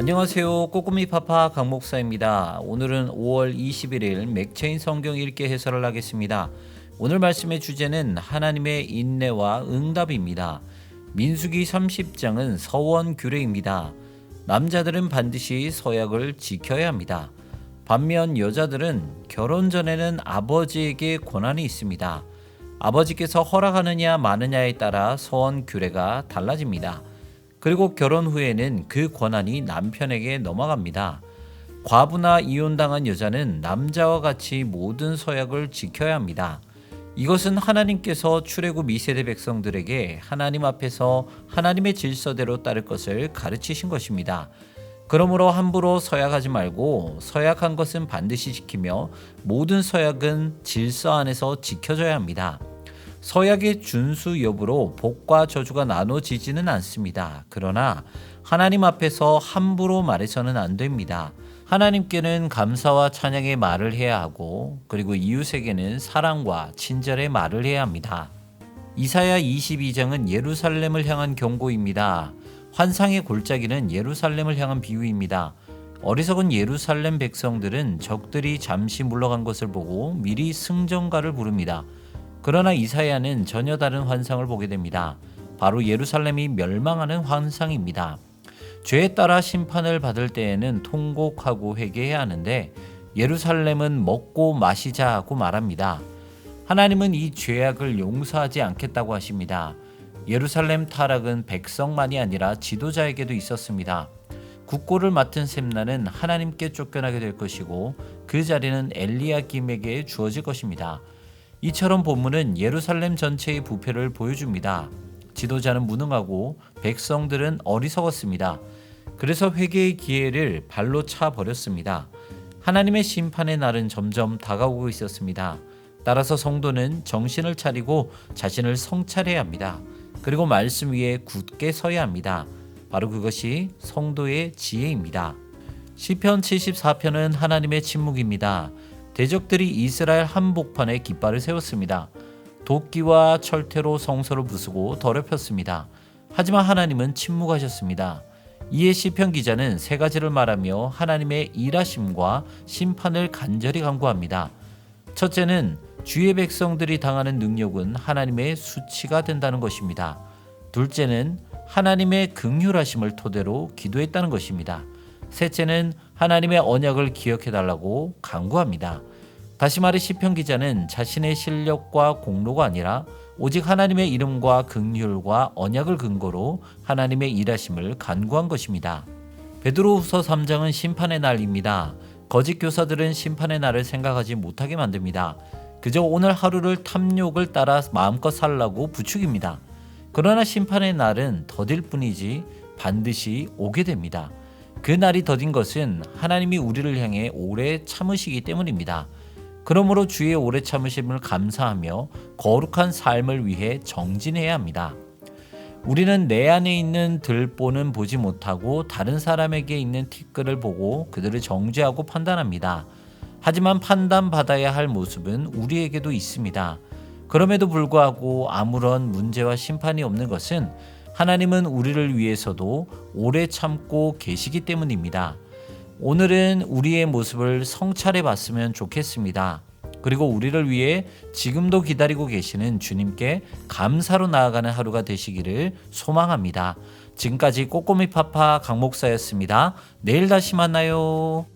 안녕하세요. 꼬꼬미 파파 강 목사입니다. 오늘은 5월 21일 맥체인 성경 읽기 해설을 하겠습니다. 오늘 말씀의 주제는 하나님의 인내와 응답입니다. 민수기 30장은 서원 규례입니다. 남자들은 반드시 서약을 지켜야 합니다. 반면 여자들은 결혼 전에는 아버지에게 권한이 있습니다. 아버지께서 허락하느냐 마느냐에 따라 서원 규례가 달라집니다. 그리고 결혼 후에는 그 권한이 남편에게 넘어갑니다. 과부나 이혼당한 여자는 남자와 같이 모든 서약을 지켜야 합니다. 이것은 하나님께서 출애굽 2세대 백성들에게 하나님 앞에서 하나님의 질서대로 따를 것을 가르치신 것입니다. 그러므로 함부로 서약하지 말고 서약한 것은 반드시 지키며 모든 서약은 질서 안에서 지켜져야 합니다. 서약의 준수 여부로 복과 저주가 나눠지지는 않습니다. 그러나 하나님 앞에서 함부로 말해서는 안 됩니다. 하나님께는 감사와 찬양의 말을 해야 하고 그리고 이웃에게는 사랑과 친절의 말을 해야 합니다. 이사야 22장은 예루살렘을 향한 경고입니다. 환상의 골짜기는 예루살렘을 향한 비유입니다. 어리석은 예루살렘 백성들은 적들이 잠시 물러간 것을 보고 미리 승전가를 부릅니다. 그러나 이사야는 전혀 다른 환상을 보게 됩니다. 바로 예루살렘이 멸망하는 환상입니다. 죄에 따라 심판을 받을 때에는 통곡하고 회개해야 하는데 예루살렘은 먹고 마시자 하고 말합니다. 하나님은 이 죄악을 용서하지 않겠다고 하십니다. 예루살렘 타락은 백성만이 아니라 지도자에게도 있었습니다. 국고를 맡은 셈나는 하나님께 쫓겨나게 될 것이고 그 자리는 엘리야김에게 주어질 것입니다. 이처럼 본문은 예루살렘 전체의 부패를 보여줍니다. 지도자는 무능하고 백성들은 어리석었습니다. 그래서 회개의 기회를 발로 차 버렸습니다. 하나님의 심판의 날은 점점 다가오고 있었습니다. 따라서 성도는 정신을 차리고 자신을 성찰해야 합니다. 그리고 말씀 위에 굳게 서야 합니다. 바로 그것이 성도의 지혜입니다. 시편 74편은 하나님의 침묵입니다. 대적들이 이스라엘 한복판에 깃발을 세웠습니다. 도끼와 철퇴로 성소를 부수고 더럽혔습니다. 하지만 하나님은 침묵하셨습니다. 이에 시편 기자는 세 가지를 말하며 하나님의 일하심과 심판을 간절히 간구합니다. 첫째는 주의 백성들이 당하는 능력은 하나님의 수치가 된다는 것입니다. 둘째는 하나님의 긍휼하심을 토대로 기도했다는 것입니다. 셋째는 하나님의 언약을 기억해달라고 간구합니다. 다시 말해 시편 기자는 자신의 실력과 공로가 아니라 오직 하나님의 이름과 긍휼과 언약을 근거로 하나님의 일하심을 간구한 것입니다. 베드로후서 3장은 심판의 날입니다. 거짓 교사들은 심판의 날을 생각하지 못하게 만듭니다. 그저 오늘 하루를 탐욕을 따라 마음껏 살라고 부추깁니다. 그러나 심판의 날은 더딜 뿐이지 반드시 오게 됩니다. 그 날이 더딘 것은 하나님이 우리를 향해 오래 참으시기 때문입니다. 그러므로 주의 오래 참으심을 감사하며 거룩한 삶을 위해 정진해야 합니다. 우리는 내 안에 있는 들보는 보지 못하고 다른 사람에게 있는 티끌을 보고 그들을 정죄하고 판단합니다. 하지만 판단받아야 할 모습은 우리에게도 있습니다. 그럼에도 불구하고 아무런 문제와 심판이 없는 것은 하나님은 우리를 위해서도 오래 참고 계시기 때문입니다. 오늘은 우리의 모습을 성찰해 봤으면 좋겠습니다. 그리고 우리를 위해 지금도 기다리고 계시는 주님께 감사로 나아가는 하루가 되시기를 소망합니다. 지금까지 꼬꼬미 파파 강 목사였습니다. 내일 다시 만나요.